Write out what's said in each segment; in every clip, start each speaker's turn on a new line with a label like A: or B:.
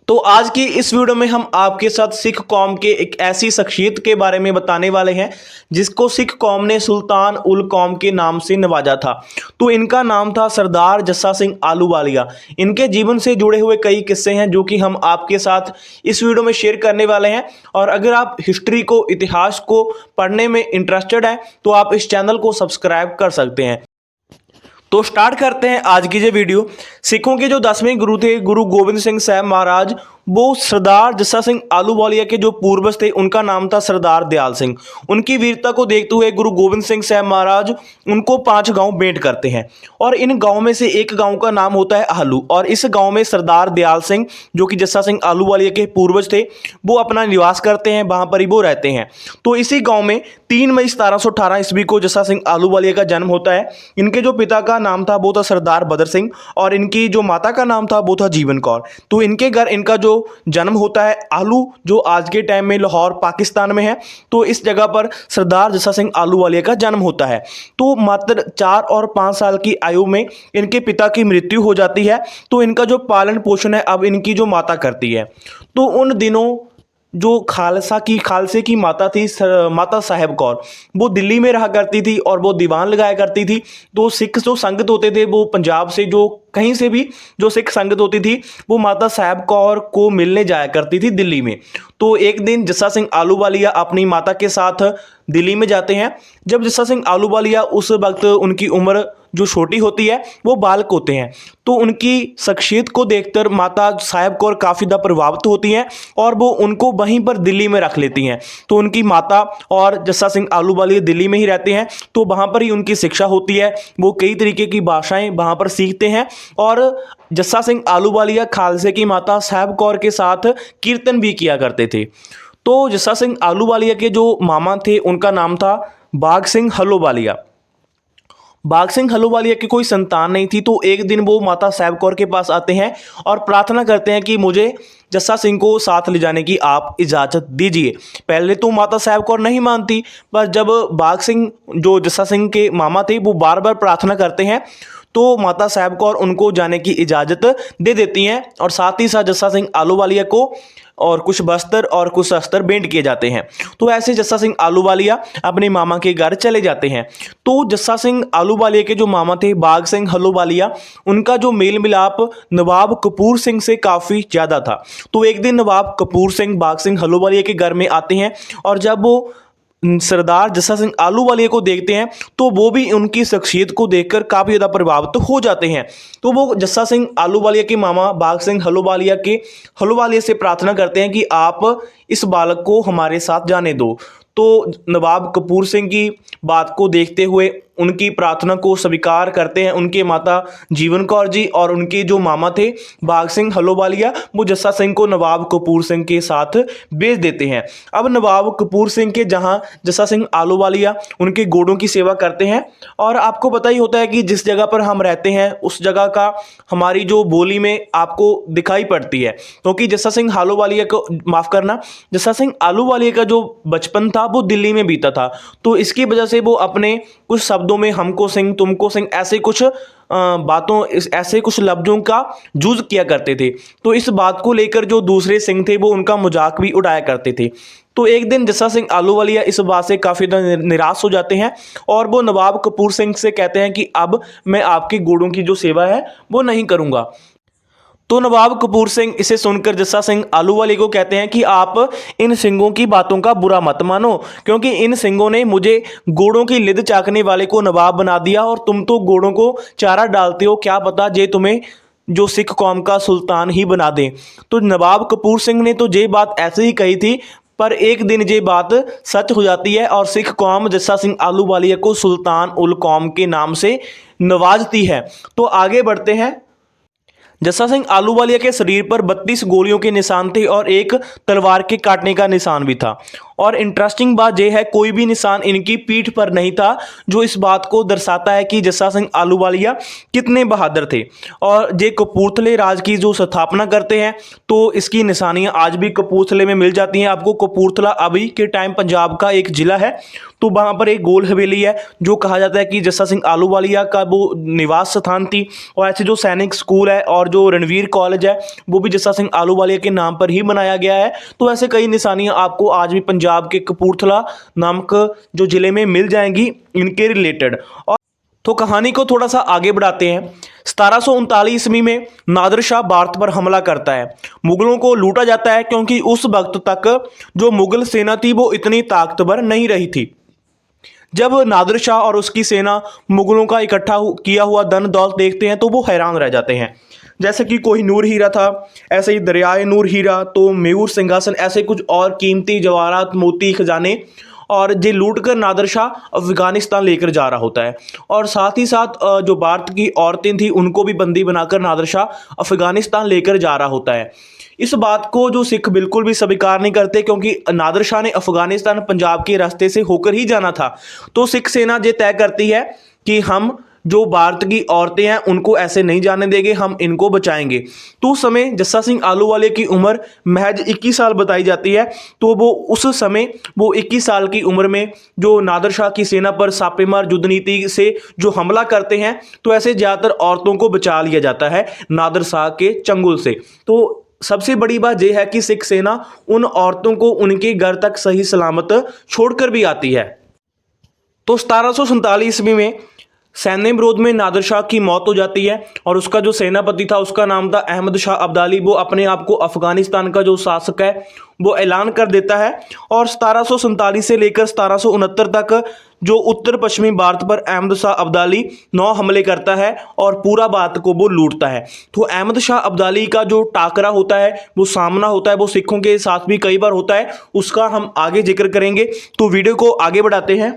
A: तो आज की इस वीडियो में हम आपके साथ सिख कौम के एक ऐसी शख्सियत के बारे में बताने वाले हैं जिसको सिख कौम ने सुल्तान उल कौम के नाम से नवाजा था। तो इनका नाम था सरदार जस्सा सिंह आलूवालिया। इनके जीवन से जुड़े हुए कई किस्से हैं जो कि हम आपके साथ इस वीडियो में शेयर करने वाले हैं। और अगर आप हिस्ट्री को, इतिहास को पढ़ने में इंटरेस्टेड हैं तो आप इस चैनल को सब्सक्राइब कर सकते हैं। तो स्टार्ट करते हैं आज की ये वीडियो। सिखों के जो 10वें गुरु थे गुरु गोबिंद सिंह साहब महाराज, वो सरदार जस्सा सिंह आलूवालिया के जो पूर्वज थे उनका नाम था सरदार दयाल सिंह। उनकी वीरता को देखते हुए गुरु गोबिंद सिंह साहब महाराज उनको 5 गांव भेंट करते हैं और इन गांव में से एक गांव का नाम होता है आलू। और इस गांव में सरदार दयाल सिंह जो कि जस्सा सिंह आलूवालिया के पूर्वज थे वो अपना निवास करते हैं, वहां पर ही वो रहते हैं। तो इसी गाँव में 3 मई 1718 ईस्वी को जस्सा सिंह आलूवालिया का जन्म होता है। इनके जो पिता का नाम था वो था सरदार बदर सिंह और इनकी जो माता का नाम था वो था जीवन कौर। तो इनके घर इनका जो जन्म होता है आलू, जो आज के टाइम में लाहौर पाकिस्तान में है, तो इस जगह पर सरदार जस्सा सिंह आलूवालिया का जन्म होता है। तो मात्र 4 और 5 साल की आयु में इनके पिता की मृत्यु हो जाती है। तो इनका जो पालन पोषण है अब इनकी जो माता करती है। तो उन दिनों जो खालसे की माता थी माता साहेब कौर, वो दिल्ली में रहा करती थी और वो दीवान लगाया करती थी। तो सिख जो संगत होते थे वो पंजाब से, जो कहीं से भी जो सिख संगत होती थी वो माता साहेब कौर को मिलने जाया करती थी दिल्ली में। तो एक दिन जस्सा सिंह आलूवालिया अपनी माता के साथ दिल्ली में जाते हैं। जब जस्सा सिंह आलूवालिया, उस वक्त उनकी उम्र जो छोटी होती है, वो बालक होते हैं। तो उनकी शख्सियत को देखकर माता साहेब कौर काफ़ी ज़्यादा प्रभावित होती हैं और वो उनको वहीं पर दिल्ली में रख लेती हैं। तो उनकी माता और जस्सा सिंह आलूवालिया दिल्ली में ही रहते हैं। तो वहाँ पर ही उनकी शिक्षा होती है, वो कई तरीके की भाषाएं वहाँ पर सीखते हैं। और जस्सा सिंह आलूवालिया खालसे की माता साहेब कौर के साथ कीर्तन भी किया करते थे। तो जस्सा सिंह आलूवालिया के जो मामा थे उनका नाम था बाघ सिंह हलूवालिया। बाघ सिंह हलूवालिया की कोई संतान नहीं थी। तो एक दिन वो माता साहेब कौर के पास आते हैं और प्रार्थना करते हैं कि मुझे जस्सा सिंह को साथ ले जाने की आप इजाज़त दीजिए। पहले तो माता साहेब कौर नहीं मानती, पर जब बाघ सिंह जो जस्सा सिंह के मामा थे वो बार बार प्रार्थना करते हैं तो माता साहेब कौर उनको जाने की इजाज़त दे देती हैं। और साथ ही साथ जस्सा सिंह आलूवालिया को और कुछ वस्त्र और कुछ शस्त्र भेंट किए जाते हैं। तो ऐसे जस्सा सिंह आलूवालिया अपने मामा के घर चले जाते हैं। तो जस्सा सिंह आलूवालिया के जो मामा थे बाघ सिंह हलूवालिया, उनका जो मेल मिलाप नवाब कपूर सिंह से काफ़ी ज़्यादा था। तो एक दिन नवाब कपूर सिंह बाघ सिंह हलूवालिया के घर में आते हैं और जब वो सरदार जस्सा सिंह आलूवालिया को देखते हैं तो वो भी उनकी शख्सियत को देखकर काफ़ी ज़्यादा प्रभावित हो जाते हैं। तो वो जस्सा सिंह आलूवालिया के मामा बाघ सिंह हलूवालिया से प्रार्थना करते हैं कि आप इस बालक को हमारे साथ जाने दो। तो नवाब कपूर सिंह की बात को देखते हुए उनकी प्रार्थना को स्वीकार करते हैं उनके माता जीवन कौर जी, और उनके जो मामा थे बाघ सिंह हलूवालिया, वो जस्सा सिंह को नवाब कपूर सिंह के साथ भेज देते हैं। अब नवाब कपूर सिंह के जहां जस्सा सिंह आलूवालिया उनके घोड़ों की सेवा करते हैं। और आपको पता ही होता है कि जिस जगह पर हम रहते हैं उस जगह का हमारी जो बोली में आपको दिखाई पड़ती है, क्योंकि जस्सा सिंह आलूवालिया को, माफ़ करना, जस्सा सिंह आलूवालिया का जो बचपन था वो दिल्ली में बीता था। तो इसकी वजह से वो अपने कुछ शब्दों में हमको सिंह, तुमको सिंह, ऐसे कुछ ऐसे कुछ लफ्जों का यूज किया करते थे। तो इस बात को लेकर जो दूसरे सिंह थे वो उनका मजाक भी उड़ाया करते थे। तो एक दिन जस्सा सिंह आलूवालिया इस बात से काफ़ी निराश हो जाते हैं और वो नवाब कपूर सिंह से कहते हैं कि अब मैं आपके घोड़ों की जो सेवा है वो नहीं करूँगा। तो नवाब कपूर सिंह इसे सुनकर जस्सा सिंह आलूवालिया को कहते हैं कि आप इन सिंहों की बातों का बुरा मत मानो, क्योंकि इन सिंहों ने मुझे घोड़ों की लिद चाकने वाले को नवाब बना दिया और तुम तो घोड़ों को चारा डालते हो, क्या पता जे तुम्हें जो सिख कौम का सुल्तान ही बना दें। तो नवाब कपूर सिंह ने तो ये बात ऐसे ही कही थी, पर एक दिन ये बात सच हो जाती है और सिख कौम जस्सा सिंह आलूवालिया को सुल्तान उल कौम के नाम से नवाजती है। तो आगे बढ़ते हैं। जस्सा सिंह आलूवालिया के शरीर पर 32 गोलियों के निशान थे और एक तलवार के काटने का निशान भी था। और इंटरेस्टिंग बात यह है कोई भी निशान इनकी पीठ पर नहीं था, जो इस बात को दर्शाता है कि जस्सा सिंह आहलूवालिया कितने बहादुर थे। और ये कपूरथले राज की जो स्थापना करते हैं तो इसकी निशानियां आज भी कपूरथले में मिल जाती हैं आपको। कपूरथला अभी के टाइम पंजाब का एक ज़िला है, तो वहाँ पर एक गोल हवेली है जो कहा जाता है कि जस्सा सिंह आहलूवालिया का वो निवास स्थान थी। और ऐसे जो सैनिक स्कूल है और जो रणवीर कॉलेज है वो भी जस्सा सिंह आहलूवालिया के नाम पर ही बनाया गया है। तो ऐसे कई निशानियां आपको आज भी पंजाब के कपूरथला नामक जो ज़िले में मिल जाएंगी इनके रिलेटेड। और तो कहानी को थोड़ा सा आगे बढ़ाते हैं। 1739 ईस्वी में नादिर शाह भारत पर हमला करता है, मुगलों को लूटा जाता है क्योंकि उस वक्त तक जो मुगल सेना थी वो इतनी ताकतवर नहीं रही थी। जब नादिर शाह और उसकी सेना मुगलों का इकट्ठा किया हुआ धन दौलत देखते हैं तो वो हैरान रह जाते हैं। जैसे कि कोई नूर हीरा था, ऐसे ही दरियाए नूर हीरा, तो मयूर सिंहासन, ऐसे कुछ और कीमती जवाहरात, मोती, खजाने, और ये लूट कर नादिर शाह अफगानिस्तान लेकर जा रहा होता है। और साथ ही साथ जो भारत की औरतें थी उनको भी बंदी बनाकर नादिर शाह अफगानिस्तान लेकर जा रहा होता है। इस बात को जो सिख बिल्कुल भी स्वीकार नहीं करते, क्योंकि नादिर शाह ने अफगानिस्तान पंजाब के रास्ते से होकर ही जाना था। तो सिख सेना ये तय करती है कि हम जो भारत की औरतें हैं उनको ऐसे नहीं जाने देंगे, हम इनको बचाएंगे। तो उस समय जस्सा सिंह आहलूवालिया की उम्र महज 21 साल बताई जाती है। तो वो उस समय वो 21 साल की उम्र में जो नादिर शाह की सेना पर छापेमार युद्ध नीति से जो हमला करते हैं, तो ऐसे ज़्यादातर औरतों को बचा लिया जाता है नादिर शाह के चंगुल से। तो सबसे बड़ी बात यह है कि सिख सेना उन औरतों को उनके घर तक सही सलामत छोड़कर भी आती है। तो 1747 ईस्वी में सैन्य विरोध में नादिर शाह की मौत हो जाती है और उसका जो सेनापति था उसका नाम था अहमद शाह अब्दाली। वो अपने आप को अफगानिस्तान का जो शासक है वो ऐलान कर देता है। और 1747 से लेकर 1769 तक जो उत्तर पश्चिमी भारत पर अहमद शाह अब्दाली 9 हमले करता है और पूरा भारत को वो लूटता है। तो अहमद शाह अब्दाली का जो टाकरा होता है, वो सामना होता है, वो सिखों के साथ भी कई बार होता है, उसका हम आगे जिक्र करेंगे। तो वीडियो को आगे बढ़ाते हैं।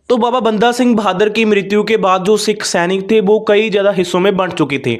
A: तो बाबा बंदा सिंह बहादुर की मृत्यु के बाद जो सिख सैनिक थे वो कई ज़्यादा हिस्सों में बंट चुके थे।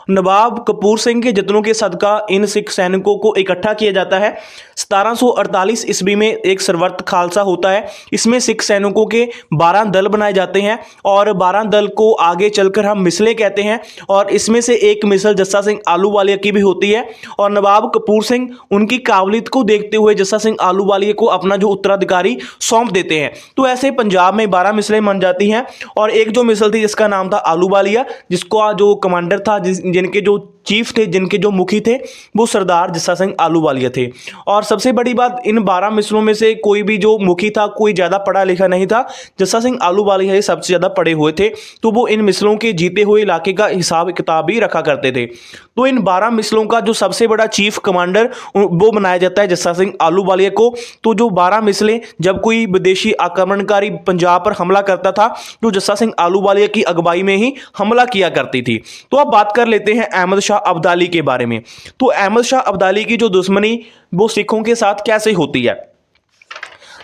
A: नवाब कपूर सिंह के जत्नों के सदका इन सिख सैनिकों को इकट्ठा किया जाता है। 1748 ईस्वी में एक सरवर्त खालसा होता है। इसमें सिख सैनिकों के 12 दल बनाए जाते हैं और 12 दल को आगे चलकर हम मिसलें कहते हैं। और इसमें से एक मिसल जस्सा सिंह आहलूवालिया की भी होती है। और नवाब कपूर सिंह उनकी काबिलियत को देखते हुए जस्सा सिंह आहलूवालिया को अपना जो उत्तराधिकारी सौंप देते हैं। तो ऐसे पंजाब में 12 मिसलें बन जाती हैं। और एक जो मिसल थी जिसका नाम था आहलूवालिया, जिसको जो कमांडर था, जिनके जो चीफ थे, जिनके जो मुखी थे, वो सरदार जस्सा सिंह आहलूवालिया थे। और सबसे बड़ी बात, इन 12 मिसलों में से कोई भी जो मुखी था कोई ज़्यादा पढ़ा लिखा नहीं था। जस्सा सिंह आहलूवालिया ही सबसे ज़्यादा पढ़े हुए थे। तो वो इन मिसलों के जीते हुए इलाके का हिसाब किताब भी रखा करते थे। तो इन 12 मिसलों का जो सबसे बड़ा चीफ कमांडर वो बनाया जाता है जस्सा सिंह आहलूवालिया को। तो जो 12 मिसलें जब कोई विदेशी आक्रमणकारी पंजाब पर हमला करता था तो जस्सा सिंह आहलूवालिया की अगुवाई में ही हमला किया करती थी। तो अब बात कर लेते हैं अहमद शाह अब्दाली के बारे में। तो अहमद शाह अब्दाली की जो दुश्मनी वो सिखों के साथ कैसे होती है।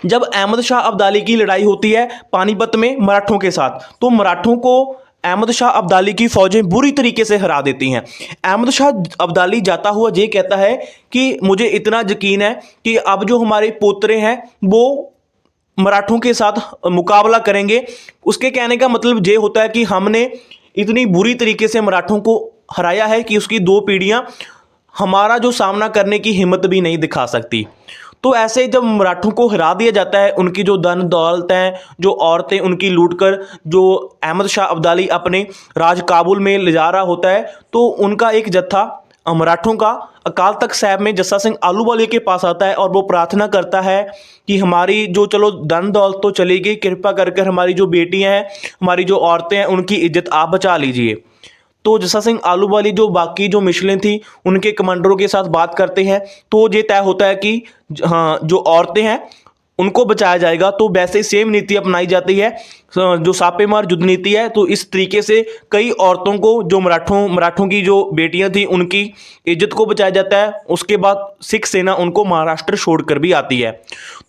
A: जब अहमद शाह अब्दाली की लड़ाई होती है पानीपत में मराठों के साथ, तो मराठों को अहमद शाह अब्दाली की फौजें बुरी तरीके से हरा देती हैं। अहमद शाह अब्दाली जाता हुआ ये कहता है कि मुझे इतना यकीन है कि अब जो हमारे पोतरे हैं वो मराठों के साथ मुकाबला करेंगे। उसके कहने का मतलब ये होता है कि हमने इतनी बुरी तरीके से मराठों को हराया है कि उसकी 2 पीढ़ियां हमारा जो सामना करने की हिम्मत भी नहीं दिखा सकती। तो ऐसे जब मराठों को हरा दिया जाता है, उनकी जो धन दौलत हैं, जो औरतें उनकी लूटकर जो अहमद शाह अब्दाली अपने राज काबुल में ले जा रहा होता है, तो उनका एक जत्था मराठों का अकाल तख्त साहब में जस्सा सिंह आहलूवालिया के पास आता है और वो प्रार्थना करता है कि हमारी जो चलो धन दौलत तो चली गई, कृपा कर हमारी जो बेटियां हैं, हमारी जो औरतें हैं, उनकी इज्जत आप बचा लीजिए। तो जस्सा सिंह आहलूवालिया जो बाकी जो मिसलें थी उनके कमांडरों के साथ बात करते हैं। तो ये तय होता है कि हाँ, जो औरतें हैं उनको बचाया जाएगा। तो वैसे सेम नीति अपनाई जाती है जो छापेमार युद्ध नीति है। तो इस तरीके से कई औरतों को जो मराठों की जो बेटियां थी उनकी इज्जत को बचाया जाता है। उसके बाद सिख सेना उनको महाराष्ट्र छोड़कर भी आती है।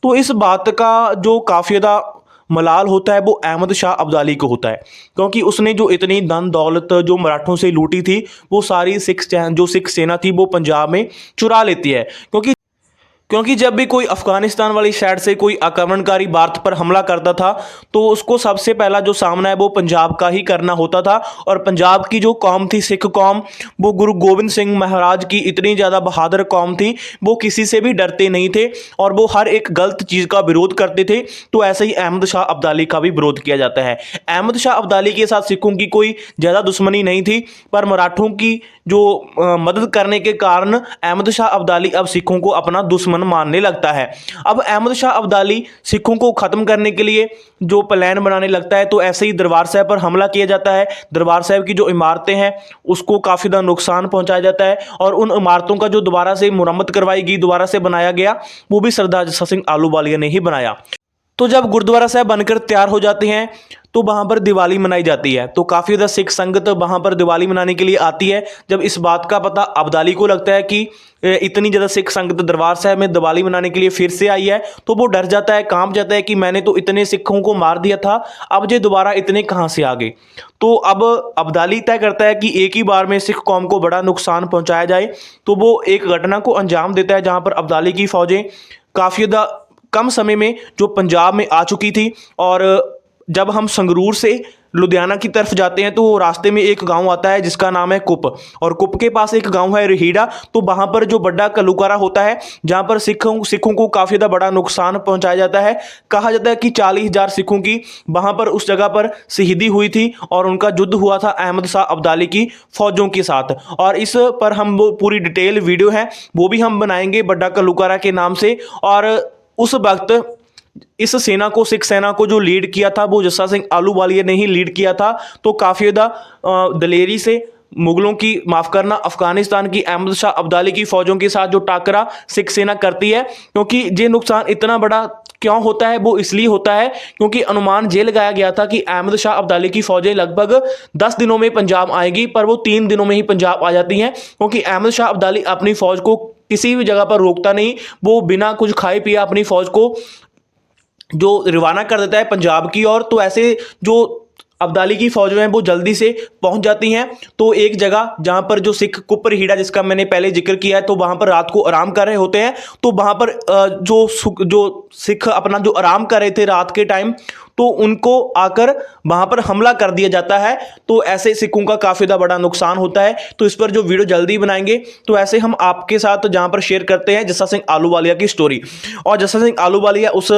A: तो इस बात का जो काफ़ी ज़्यादा मलाल होता है वो अहमद शाह अब्दाली को होता है, क्योंकि उसने जो इतनी धन दौलत जो मराठों से लूटी थी वो सारी सिख सेना थी वो पंजाब में चुरा लेती है। क्योंकि जब भी कोई अफगानिस्तान वाली साइड से कोई आक्रमणकारी भारत पर हमला करता था तो उसको सबसे पहला जो सामना है वो पंजाब का ही करना होता था। और पंजाब की जो कौम थी, सिख कौम, वो गुरु गोविंद सिंह महाराज की इतनी ज़्यादा बहादुर कौम थी, वो किसी से भी डरते नहीं थे और वो हर एक गलत चीज़ का विरोध करते थे। तो ऐसे ही अहमद शाह अब्दाली का भी विरोध किया जाता है। अहमद शाह अब्दाली के साथ सिखों की कोई ज़्यादा दुश्मनी नहीं थी, पर मराठों की जो मदद करने के कारण अहमद शाह अब्दाली अब सिखों को अपना दुश्मन मानने लगता है। अब अहमद शाह अब्दाली सिखों को ख़त्म करने के लिए जो प्लान बनाने लगता है, तो ऐसे ही दरबार साहब पर हमला किया जाता है। दरबार साहब की जो इमारतें हैं उसको काफ़ी ज़्यादा नुकसान पहुंचाया जाता है और उन इमारतों का जो दोबारा से मुरम्मत करवाई गई, दोबारा से बनाया गया, वो भी सरदार जस्सा सिंह आहलूवालिया ने ही बनाया। तो जब गुरुद्वारा साहब बनकर तैयार हो जाते हैं तो वहाँ पर दिवाली मनाई जाती है। तो काफ़ी ज़्यादा सिख संगत वहाँ पर दिवाली मनाने के लिए आती है। जब इस बात का पता अब्दाली को लगता है कि इतनी ज़्यादा सिख संगत दरबार साहब में दिवाली मनाने के लिए फिर से आई है, तो वो डर जाता है, कांप जाता है कि मैंने तो इतने सिखों को मार दिया था, अब ये दोबारा इतने कहाँ से आ गए। तो अब अब्दाली तय करता है कि एक ही बार में सिख कौम को बड़ा नुकसान पहुँचाया जाए। तो वो एक घटना को अंजाम देता है जहाँ पर अब्दाली की फ़ौजें काफ़ी ज़्यादा कम समय में जो पंजाब में आ चुकी थी। और जब हम संगरूर से लुधियाना की तरफ जाते हैं तो रास्ते में एक गांव आता है जिसका नाम है कुप, और कुप के पास एक गांव है रहीड़ा। तो वहां पर जो बड़ा कलुकारा होता है जहां पर सिखों को काफ़ी ज़्यादा बड़ा नुकसान पहुंचाया जाता है। कहा जाता है कि 40,000 सिखों की वहां पर उस जगह पर शहीदी हुई थी और उनका युद्ध हुआ था अहमद शाह अब्दाली की फ़ौजों के साथ। और इस पर हम वो पूरी डिटेल वीडियो है वो भी हम बनाएंगे बड़ा कलुकारा के नाम से। और उस वक्त इस सेना को, सिख सेना को जो लीड किया था वो जस्सा सिंह आहलूवालिया ने ही लीड किया था। तो काफ़ी ज़्यादा दलेरी से मुगलों की, माफ़ करना, अफगानिस्तान की अहमद शाह अब्दाली की फ़ौजों के साथ जो टाकरा सिख सेना करती है। क्योंकि ये नुकसान इतना बड़ा क्यों होता है, वो इसलिए होता है क्योंकि अनुमान ये लगाया गया था कि अहमद शाह अब्दाली की फ़ौजें लगभग 10 दिनों में पंजाब आएगी, पर वो 3 दिनों में ही पंजाब आ जाती हैं। क्योंकि अहमद शाह अब्दाली अपनी फ़ौज को किसी भी जगह पर रोकता नहीं, वो बिना कुछ खाए पिए अपनी फ़ौज को जो रवाना कर देता है पंजाब की ओर। तो ऐसे जो अब्दाली की फौज में वो जल्दी से पहुंच जाती हैं। तो एक जगह जहां पर जो सिख कुप रहीड़ा जिसका मैंने पहले जिक्र किया है, तो वहां पर रात को आराम कर रहे होते हैं। तो वहां पर जो सिख अपना जो आराम कर रहे थे रात के टाइम, तो उनको आकर वहां पर हमला कर दिया जाता है। तो ऐसे सिखों का काफ़ी ज़्यादा बड़ा नुकसान होता है। तो इस पर जो वीडियो जल्दी बनाएंगे। तो ऐसे हम आपके साथ जहां पर शेयर करते हैं जस्सा सिंह आहलूवालिया की स्टोरी। और जस्सा सिंह आहलूवालिया उस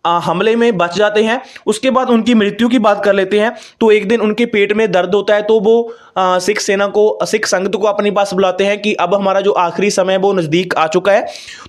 A: हमले में बच जाते हैं। उसके बाद उनकी मृत्यु की बात कर लेते हैं। तो एक दिन उनके पेट में दर्द होता है, तो वो सिख सेना को, सिख संगत को अपने पास बुलाते हैं कि अब हमारा जो आखिरी समय वो नज़दीक आ चुका है।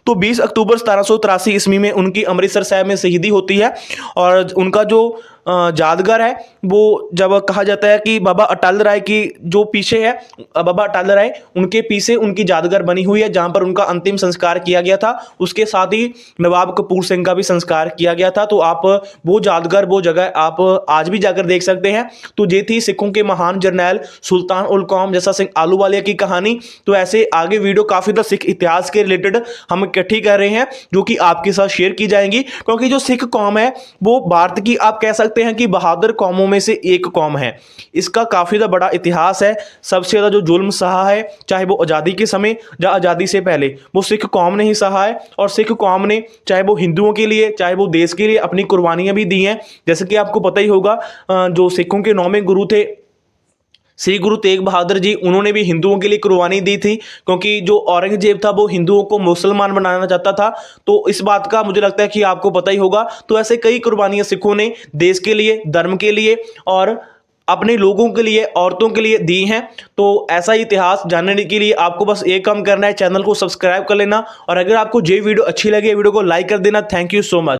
A: तो 20 अक्टूबर 1783 ईस्वी में उनकी अमृतसर साहब में शहीदी होती है। और उनका जो यादगार है वो जब कहा जाता है कि बाबा अटल राय की जो पीछे है, बाबा अटल राय उनके पीछे उनकी यादगार बनी हुई है जहां पर उनका अंतिम संस्कार किया गया था। उसके साथ ही नवाब कपूर सिंह का भी संस्कार किया गया था। तो आप वो यादगार, वो जगह आप आज भी जाकर देख सकते हैं। तो ये थी सिखों के महान जर्नैल सुल्तान उल कौम जस्सा सिंह आहलूवालिया की कहानी। तो ऐसे आगे वीडियो काफ़ी ज़्यादा सिख इतिहास के रिलेटेड हम इकट्ठी कर रहे हैं जो कि आपके साथ शेयर की जाएंगी। क्योंकि जो सिख कौम है वो भारत की, आप कह सकते हैं कि बहादुर कौमों में से एक कौम है। इसका काफ़ी ज़्यादा बड़ा इतिहास है। सबसे ज़्यादा जो जुल्म सहा है, चाहे वो आज़ादी के समय या आज़ादी से पहले, वो सिख कौम ने ही सहा है। और सिख कौम ने चाहे वो हिंदुओं के लिए, चाहे वो देश के लिए अपनी कुर्बानियाँ भी दी हैं। जैसे कि आपको पता ही होगा, जो सिखों के 9वें गुरु थे श्री गुरु तेग बहादुर जी, उन्होंने भी हिंदुओं के लिए कुर्बानी दी थी। क्योंकि जो औरंगजेब था वो हिंदुओं को मुसलमान बनाना चाहता था। तो इस बात का मुझे लगता है कि आपको पता ही होगा। तो ऐसे कई कुर्बानियां सिखों ने देश के लिए, धर्म के लिए और अपने लोगों के लिए, औरतों के लिए दी हैं। तो ऐसा इतिहास जानने के लिए आपको बस एक काम करना है, चैनल को सब्सक्राइब कर लेना। और अगर आपको ये वीडियो अच्छी लगे, वीडियो को लाइक कर देना। Thank you so much.